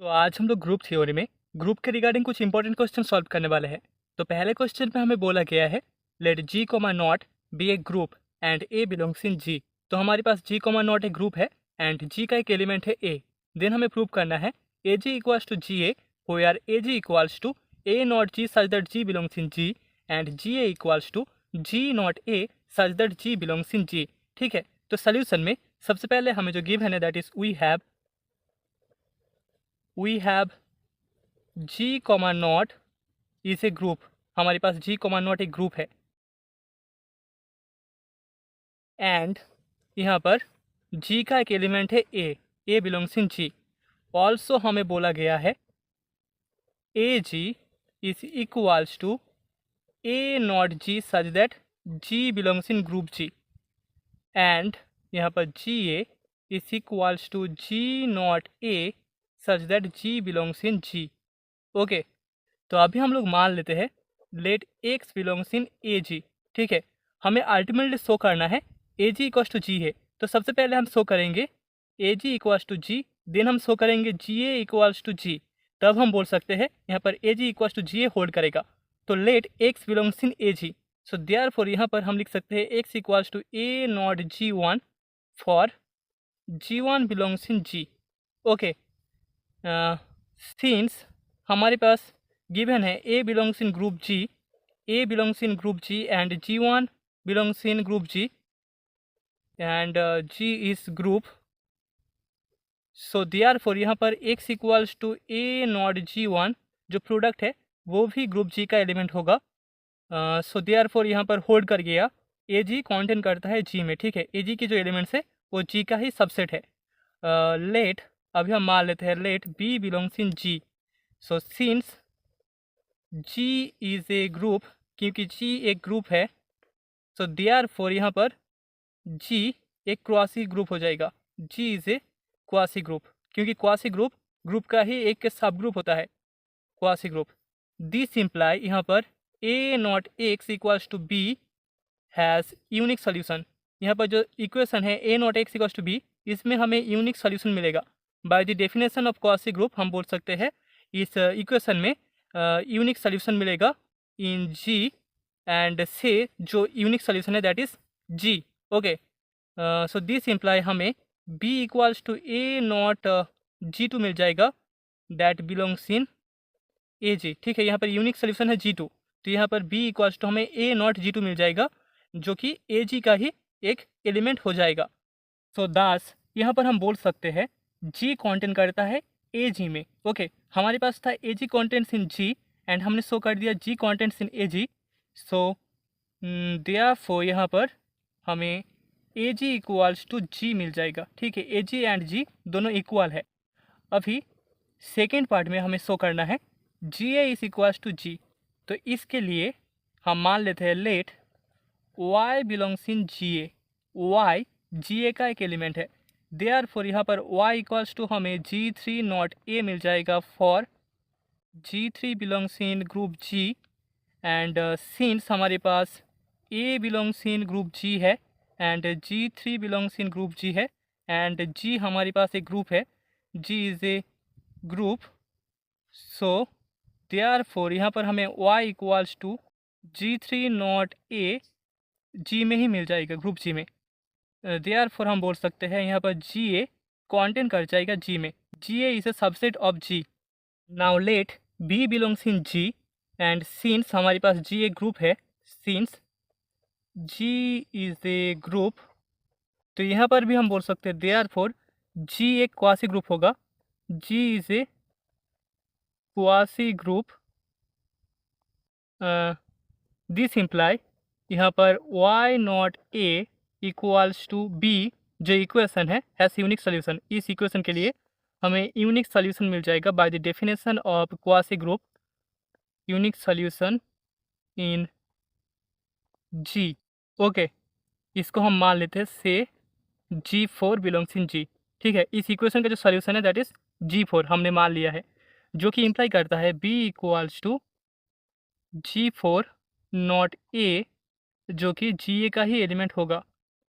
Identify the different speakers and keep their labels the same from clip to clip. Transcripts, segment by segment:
Speaker 1: तो आज हम लोग ग्रुप थ्योरी में ग्रुप के रिगार्डिंग कुछ इंपॉर्टेंट क्वेश्चन सॉल्व करने वाले हैं। तो पहले क्वेश्चन में हमें बोला गया है let G comma naught be a group and A belongs in G. तो हमारे पास जी कोमा नॉट एक ग्रुप है एंड जी का एक एलिमेंट है ए। देन हमें प्रूव करना है A G equals to G A where A G equals to A naught G such that G belongs in G and G A equals to G naught A such that G belongs in G. ठीक है, तो solution में सबसे पहले हमें जो given है that is we have G comma naught is a group. हमारे पास जी कॉमा नॉट एक ग्रुप है एंड यहाँ पर जी का एक एलिमेंट है A belongs in ji. Also हमें बोला गया है A G is equals to A naught G such that G belongs in group G and यहाँ पर G A is equals to G naught A such that G belongs in G. Okay, तो अभी हम लोग मान लेते हैं let X belongs in A G. ठीक है, हमें अल्टीमेटली शो करना है ए जी इक्वल्स टू जी है। तो सबसे पहले हम शो करेंगे ए G equals to ji, then हम शो करेंगे जी ए इक्वल्स टू जी। तब हम बोल सकते हैं यहाँ पर A G equals to G A hold करेगा। तो let X belongs in A G, so therefore यहाँ पर हम लिख सकते हैं X equals to A naught G one for G one belongs in G. Okay, since हमारे पास गिवन है A belongs in group G, A belongs in group G and G one belongs in group G and G is group, so therefore यहाँ पर x equals to A naught G one जो product है वो भी group जी का element होगा। सो therefore यहाँ पर होल्ड कर गया ए जी कॉन्टेन करता है जी में। ठीक है, ए जी की जो एलिमेंट्स है वो जी का ही सबसेट है। लेट अभी हम मान लेते हैं let B belongs in G. So since G is a group, क्योंकि जी एक ग्रुप है, सो देयरफॉर यहाँ पर जी एक क्वासी ग्रुप हो जाएगा। जी इज़ ए क्वासी ग्रुप, क्योंकि क्वासी ग्रुप ग्रुप का ही एक सब ग्रुप होता है, क्वासी ग्रुप। दिस इम्प्लाई यहाँ पर A naught X equals to B has unique solution. यहाँ पर जो इक्वेशन है A naught X equals to B, इसमें हमें यूनिक सोल्यूशन मिलेगा। By the definition of quasi group हम बोल सकते हैं इस इक्वेशन में यूनिक सोल्यूशन मिलेगा इन जी एंड से जो यूनिक सोल्यूशन है that is G. Okay, so this imply हमें B equals to A naught G two मिल जाएगा that belongs in A G. ठीक है, यहाँ पर यूनिक सोल्यूशन है जी टू, तो यहाँ पर बी इक्वल्स टू हमें ए नॉट जी टू मिल जाएगा जो कि ए जी का ही एक एलिमेंट हो जाएगा। सो दास यहाँ पर हम बोल सकते हैं जी कॉन्टेंट करता है ए जी में। ओके, हमारे पास था ए जी कॉन्टेंट्स इन जी एंड हमने शो कर दिया जी contents in A G. So therefore यहाँ पर हमें ए जी इक्वल्स टू जी मिल जाएगा। ठीक है, ए जी एंड जी दोनों इक्वल है। अभी सेकेंड पार्ट में हमें शो करना है जी ए इज इक्वल्स टू जी। तो इसके लिए हम मान लेते हैं late y belongs in ji A. Y जी ए का एक एलिमेंट है, देयरफॉर यहाँ पर y इक्वल्स टू हमें जी थ्री नॉट ए मिल जाएगा for G three belongs in group G and since हमारे पास A belongs in group G है and G three belongs in group G है एंड जी हमारे पास एक ग्रुप है, G is a group. So therefore यहाँ पर हमें y equals to G three naught A G में ही मिल जाएगा, ग्रुप जी में। देयरफॉर हम बोल सकते हैं यहाँ पर जी ए कॉन्टेन कर जाएगा जी में। G A is a subset of G. Now let B belongs in G and since हमारे पास जी एक ग्रुप है, since G is a group, तो यहाँ पर भी हम बोल सकते हैं देयरफॉर जी एक क्वासी ग्रुप होगा। G is a quasi group, this imply यहाँ पर y naught a equals to b जो इक्वेशन है हैज़ यूनिक सोल्यूशन। इस इक्वेशन के लिए हमें यूनिक सोल्यूशन मिल जाएगा by the definition of quasi group, unique solution in g। Okay, इसको हम मान लेते हैं से जी फोर बिलोंग्स इन जी। ठीक है, इस इक्वेशन का जो सोल्यूशन है दैट इज जी फोर हमने मान लिया है, जो कि इम्प्लाई करता है b equals to G four naught A जो कि जी ए का ही एलिमेंट होगा।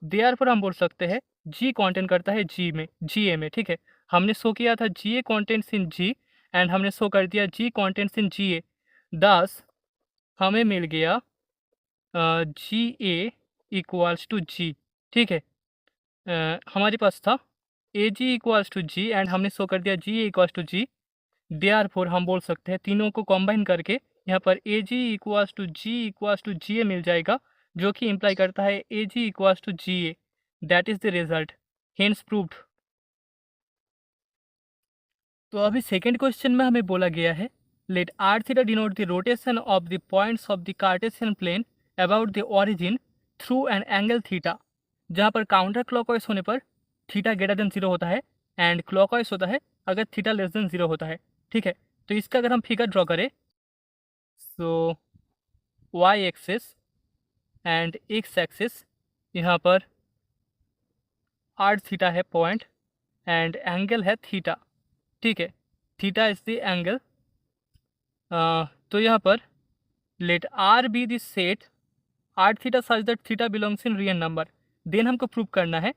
Speaker 1: देयरफॉर हम बोल सकते हैं जी कॉन्टेन करता है जी में, जी ए में। ठीक है, हमने शो किया था जी ए कॉन्टेंट्स इन जी एंड हमने शो कर दिया जी कॉन्टेंट्स इन जी ए। दस हमें मिल गया जी ए इक्वल्स टू जी। ठीक है, हमारे पास था ए G equals to ji and हमने शो कर दिया जी A equals to ji. Therefore हम बोल सकते हैं तीनों को कंबाइन करके यहाँ पर A G equals to G ए मिल जाएगा, जो कि इम्प्लाई करता है A G equals to G A. That is the result, hence proved. तो अभी सेकेंड क्वेश्चन में हमें बोला गया है let R theta denote the rotation of the points of the Cartesian plane about the origin through an angle theta, जहाँ पर counter clockwise होने पर थीटा ग्रेटर देन 0 होता है एंड क्लॉकवाइज होता है अगर थीटा लेस देन 0 होता है। ठीक है, तो इसका अगर हम फिगर ड्रॉ करें so Y axis and X axis, यहाँ पर आर थीटा है पॉइंट एंड एंगल है थीटा। ठीक है, थीटा इज द एंगल। तो यहाँ पर let R be the set R theta such that theta belongs in real number. Then हमको प्रूव करना है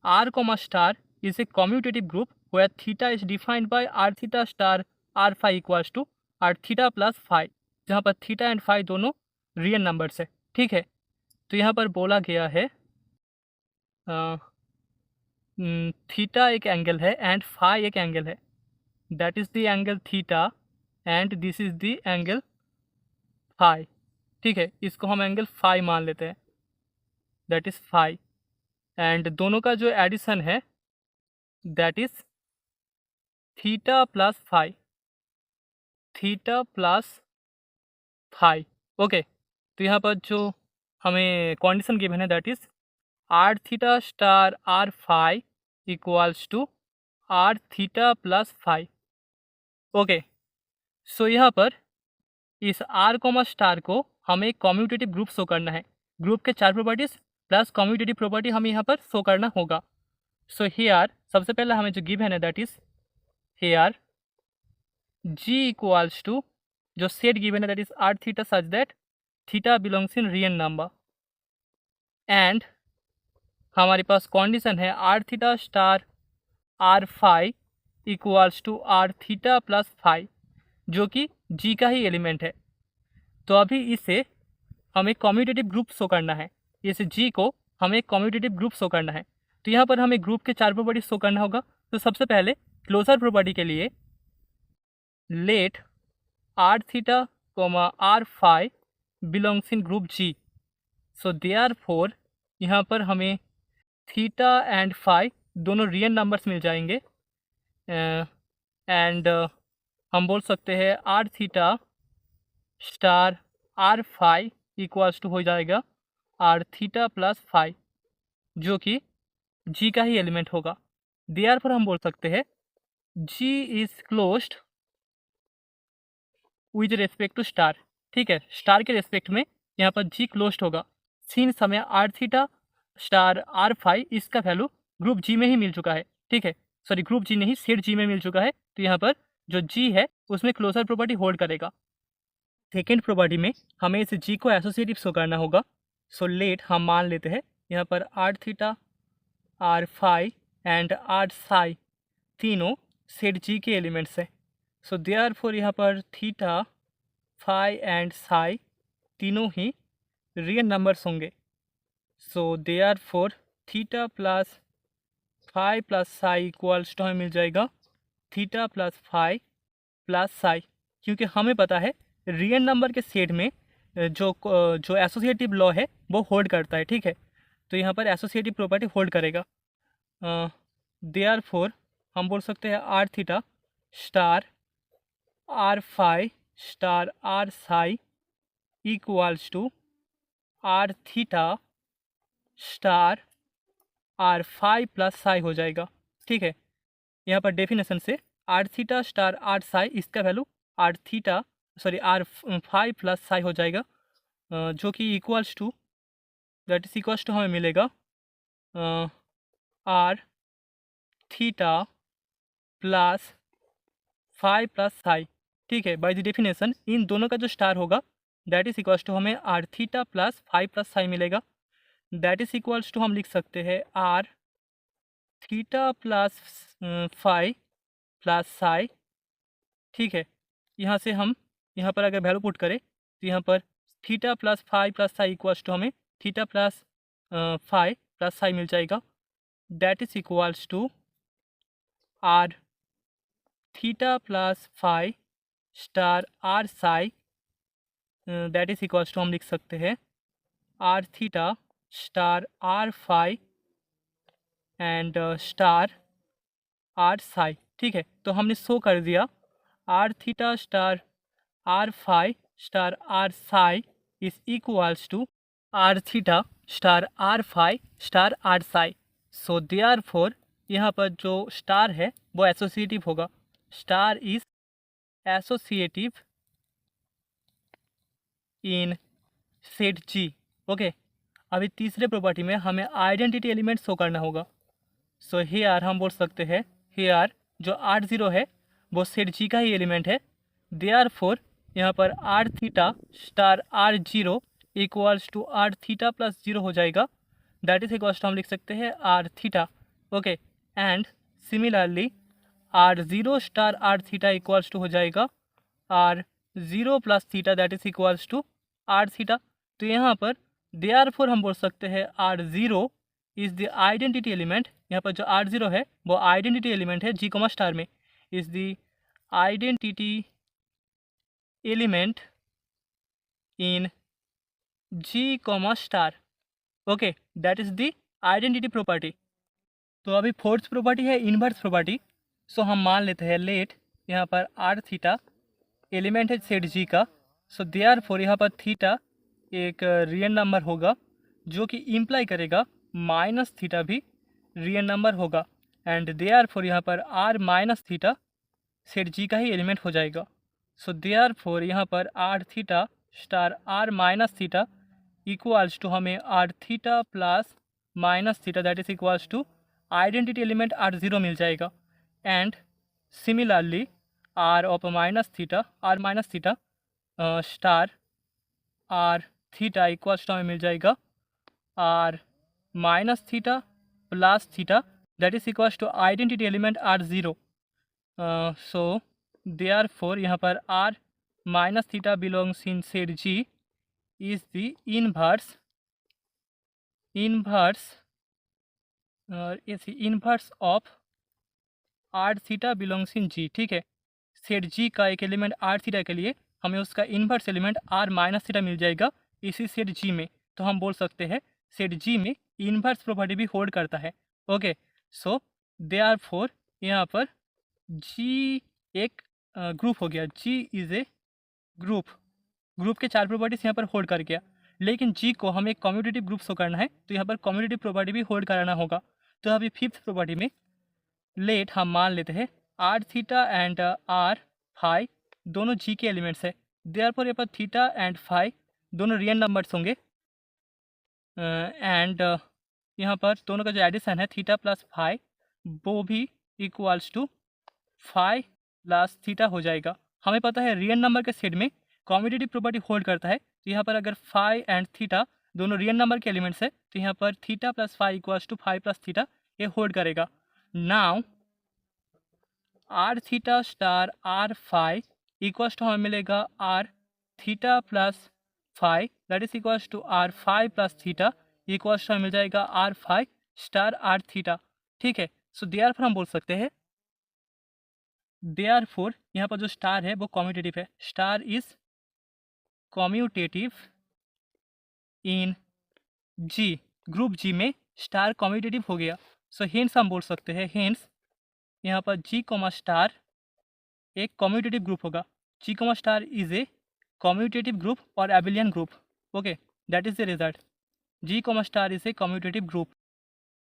Speaker 1: R comma star is a commutative group where theta is defined by R theta star R phi equals to R theta plus phi, जहाँ पर theta and phi दोनों real numbers है। ठीक है, तो यहाँ पर बोला गया है थीटा एक एंगल है एंड फाई एक एंगल है, that is the angle theta and this is the angle phi. ठीक है, इसको हम एंगल फाई मान लेते हैं, दैट इज फाई। एंड दोनों का जो एडिशन है that is theta plus phi, theta plus phi. Okay, तो यहाँ पर जो हमें कंडीशन गिवन है that is R theta star R phi equals to R theta plus phi. Okay, so यहाँ पर इस आर कॉमा स्टार को हमें एक कम्यूटेटिव ग्रुप शो करना है। ग्रुप के 4 प्रॉपर्टीज प्लस कम्यूटेटिव प्रॉपर्टी हमें यहाँ पर शो करना होगा। सो हियर सबसे पहले हमें जो गिवन है that is here G equals to जो सेट गिवन है that is R theta such that theta belongs in real number and हमारे पास कंडीशन है R theta star R phi equals to R theta plus phi, जो कि जी का ही element है। तो अभी इसे हमें कम्यूटेटिव ग्रुप शो करना है, इस जी को हमें कम्यूटेटिव ग्रुप शो करना है। तो यहाँ पर हमें ग्रुप के 4 प्रॉपर्टी शो करना होगा। तो सबसे पहले क्लोजर प्रॉपर्टी के लिए let R theta comma R phi belongs in group G. So therefore यहाँ पर हमें थीटा एंड फाई दोनों रियल नंबर्स मिल जाएंगे एंड हम बोल सकते हैं R theta star R phi equals to हो जाएगा आर थीटा प्लस फाई, जो कि जी का ही एलिमेंट होगा। देयरफॉर हम बोल सकते हैं G is closed with respect to star. ठीक है, स्टार के रेस्पेक्ट में यहाँ पर जी क्लोज्ड होगा। सिंस हमें R theta star R phi इसका वैल्यू ग्रुप जी में ही मिल चुका है। ठीक है, सॉरी ग्रुप जी नहीं सेट जी में मिल चुका है, तो यहाँ पर जो जी है उसमें क्लोजर प्रॉपर्टी होल्ड करेगा। सेकेंड प्रॉपर्टी में हमें इस जी को एसोसिएटिव शो करना होगा। सो लेट हम मान लेते हैं यहाँ पर R theta R phi and R psi तीनों सेट जी के एलिमेंट्स हैं। सो देयरफॉर यहाँ पर थीटा फाई एंड साई तीनों ही रियल नंबर्स होंगे। So therefore theta plus phi plus psi equals to हमें मिल जाएगा theta plus phi plus psi, क्योंकि हमें पता है रियल नंबर के सेट में जो एसोसिएटिव लॉ है वो होल्ड करता है। ठीक है, तो यहाँ पर एसोसिएटिव प्रॉपर्टी होल्ड करेगा। देयरफॉर हम बोल सकते हैं R theta star R phi star R psi equals to R theta star R phi plus psi हो जाएगा। ठीक है, यहाँ पर डेफिनेशन से R theta star R psi इसका value R theta sorry R phi plus psi हो जाएगा, जो कि equals to that is equals to हमें मिलेगा R theta plus phi plus psi. ठीक है, बाय द डेफिनेशन इन दोनों का जो स्टार होगा दैट इज इक्वल्स टू हमें R theta plus phi plus psi मिलेगा। दैट इज इक्वल्स टू हम लिख सकते हैं R theta plus phi plus psi, ठीक है। यहाँ से हम यहाँ पर अगर वैल्यू पुट करें तो यहाँ पर theta plus phi plus psi equals to हमें theta plus phi plus psi मिल जाएगा। That is equals to R theta plus phi star R psi, that is equals to हम लिख सकते हैं R theta star R phi and star R psi, ठीक है। तो हमने शो कर दिया R theta star R phi star R psi is equals to R theta star R phi star R psi. So therefore यहाँ पर जो star है वो एसोसिएटिव होगा, star is associative in set G, okay. अभी तीसरे प्रॉपर्टी में हमें आइडेंटिटी एलिमेंट शो करना होगा। सो हेयर हम बोल सकते हैं हेयर जो आर जीरो है वो सेट जी का ही एलिमेंट है। देयरफॉर यहाँ पर R theta star R zero equals to R theta plus zero हो जाएगा। दैट इज इक्वल्स टू हम लिख सकते हैं R theta, okay. And similarly R zero star R theta equals to हो जाएगा R zero plus theta, that is equals to R theta. तो यहाँ पर देयरफॉर हम बोल सकते हैं R zero is the identity element, यहाँ पर जो आर जीरो है वो आइडेंटिटी एलिमेंट है जी कोमा स्टार में, is the identity element in G comma star, okay. That is the identity property. तो अभी फोर्थ प्रॉपर्टी है इनवर्स प्रॉपर्टी। सो हम मान लेते हैं लेट यहाँ पर आर थीटा एलिमेंट है सेट जी का। सो देयरफॉर यहाँ पर थीटा एक रियल नंबर होगा जो कि इम्प्लाई करेगा माइनस थीटा भी रियल नंबर होगा। एंड देयरफॉर यहाँ पर R minus theta set G का ही एलिमेंट हो जाएगा। सो देयरफॉर यहाँ पर R theta star R minus theta equals to हमें R theta plus minus theta, that is equals to identity element R zero मिल जाएगा। And similarly R of minus theta R minus theta star R theta equals to हमें मिल जाएगा are minus theta plus theta, that is equals to identity element R zero. So therefore यहाँ पर R minus theta belongs in set G is the inverse of R theta belongs in G, ठीक है। Set G का एक element are theta के लिए हमें उसका inverse element R minus theta मिल जाएगा इसी सेट जी में। तो हम बोल सकते हैं सेट जी में इन्वर्स प्रॉपर्टी भी होल्ड करता है, ओके। सो देयरफॉर यहाँ पर जी एक ग्रुप हो गया, जी इज़ ए ग्रुप के चार प्रॉपर्टीज यहाँ पर होल्ड कर गया। लेकिन जी को हमें एक कम्यूटेटिव ग्रुप शो करना है तो यहाँ पर कम्यूटेटिव प्रॉपर्टी भी होल्ड कराना होगा। तो अभी फिफ्थ प्रॉपर्टी में लेट हम मान लेते हैं R theta and R phi दोनों जी के एलिमेंट्स है। देयरफॉर यहाँ पर थीटा एंड फाई दोनों रियल नंबर्स होंगे। एंड यहाँ पर दोनों का जो एडिशन है थीटा प्लस फाई वो भी equals to phi plus theta हो जाएगा। हमें पता है रियल नंबर के सेट में कम्यूटेटिव प्रॉपर्टी होल्ड करता है। तो यहाँ पर अगर फाई एंड थीटा दोनों रियल नंबर के एलिमेंट्स है तो यहाँ पर theta plus phi equals to phi plus theta ये होल्ड करेगा। Now R theta star R phi equals to हमें मिलेगा R theta plus phi, that is equals to are phi plus theta equals to हमें मिल जाएगा R phi star R theta, ठीक है। So therefore हम बोल सकते हैं देयरफॉर यहाँ पर जो स्टार है वो कम्यूटेटिव है, star is commutative in G, group G में स्टार कम्यूटेटिव हो गया। सो हेंस हम बोल सकते हैं हेंस यहाँ पर जी कोमा स्टार एक कम्यूटेटिव ग्रुप होगा। G comma star is a commutative group और abelian group, okay. That is the result, G comma star is a commutative group.